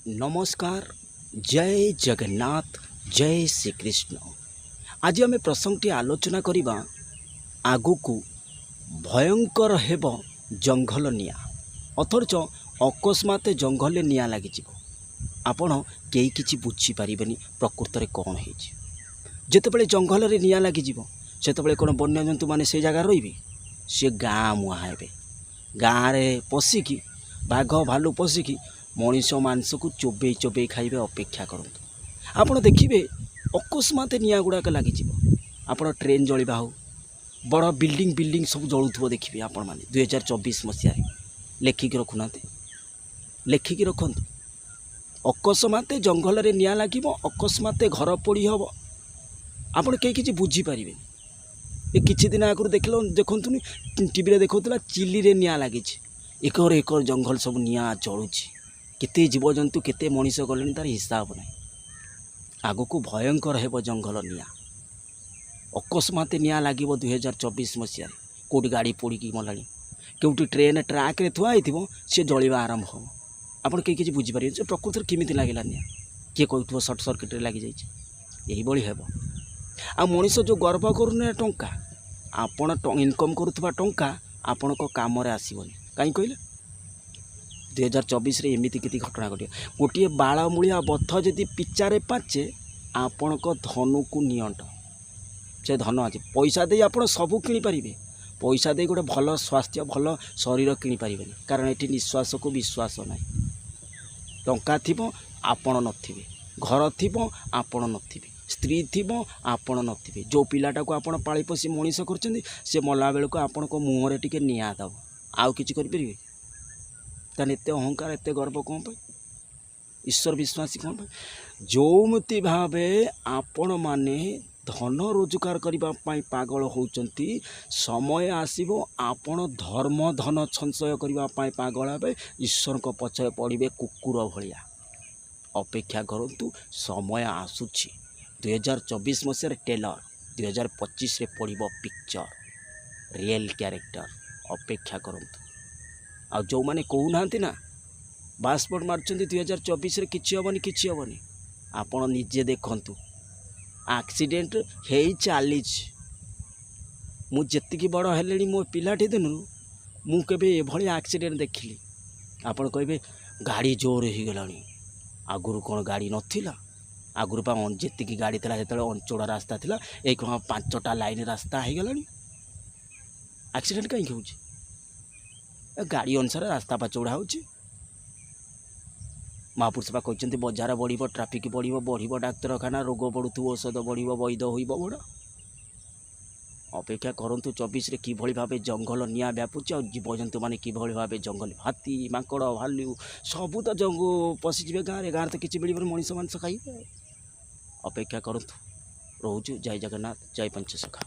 नमस्कार। जय जगन्नाथ। जय श्री कृष्ण। आज आम प्रसंगटी आलोचना करवा आगु भयंकर हेब जंगल निया अथच अकस्मात जंगल निया लगी आपण कई किसी बुझीपारे प्रकृत में कौन हो जितेबाला जंगल में निया लगी से कौन वन्यजंतु मैंने से जगह रे सी गाँ मुहाँ हे गाँव में पशिकी बाघ भालू पशिकी मनीष मांस को चोबे चोबे खाइबे अपेक्षा करंतु। आपण देखिए अकस्मात निया गुड़ाक लगी आप ट्रेन जलिबा हो बड़ बिल्डिंग सब जलुव देखिए आपण मैंने 2024 मसीह लेखिकी रखुना लेखिकी रखु अकस्मात जंगल में निया लगे अकस्मात घर पोड़ी हम आपड़ कई किसी बुझीपारे ये किछि दिन आगु देखुन टीवी देखा चिली रे निया लगी एकर एकर जंगल सब निया जलुची केते जीवजंतु केते मनीष गले तार हिसाब ना आग को भयंकर हेब जंगल निया अकस्मात निया लगे 2024 मसीह कौटी गाड़ी पोड़ी मला कौटी ट्रेन ट्रैक रे थुआ सी जलिबा आरंभ हम आपड़ कई किसी बुझीपारे प्रकृति केमिति लागला निया किए कहू सर्ट सर्किट लगी जाइए हेब आ मनीष जो गर्व करूना टंका आपण इनकम करुवा टंका आपण काम आसबनी कहीं कहले 2024 एमती किति घटना घटे गोटे बालमूलिया बथ जदि पिचारे पाचे आपण धनु को नियंट से धन आज पैसा दे आप सबू किपारे पैसा दे गोटे भल स्वास्थ्य भल शरीर किपारे कारण ये निश्वास को विश्वास ना टंका थी आपण नथिबे घर थी आपण नथिबे स्त्री थी आपण नथिबे जो पिलाटा को आपण पाली पोसी मनीष कर मला बेलू आपण मुहर टिके निया दब आउ कि करें ताने एत अहंकार एत गर्व कौन पे ईश्वर विश्वासी कौन पे जोमती भावे आपण माने धन रोजगार करने पागल होचंती समय आसीबो आपण धर्म धन संचय करने पागल हे ईश्वर को पछे पड़े कुकुर भलिया अपेक्षा करंतु समय आसुची 2024 मसीह टेलर 2025 पड़ो पिक्चर रियल कैरेक्टर अपेक्षा करंतु आ जो मैंने कहूना ना पासपोर्ट मार्चंती 2024 किसी हेनी किसी हेनी आपण निजे देखु एक्सीडेंट हो चली मुझे बड़ हेले मो पिलाटी दिन मुझे एक्सीडेंट देखिली आप कहे गाड़ी जोर हो गला आगुरी कौन गाड़ी नाला आगुरी जी गाड़ी था जो अंचल रास्ता था एक 5टा लाइन रास्ता हो गला एक्सीडेंट कहीं हो गाड़ी अनुसार रास्ता चौड़ा हो महापुरुष बा कहते बजार बढ़ ट्राफिक बढ़ डाक्तरखाना रोग बढ़ु औषध बढ़ वैध हो बड़ अपेक्षा करंतु 24 कि भाव जंगल निया व्यापुची और जीवजंतु मैंने कि भाव जंगल हाथी माकड़ भालू सबू तो जंग पशिजे गाँव तो किसी मिल मनीष मांस खाइबे अपेक्षा करंतु रोचु। जय जगन्नाथ। जय पंचसखा।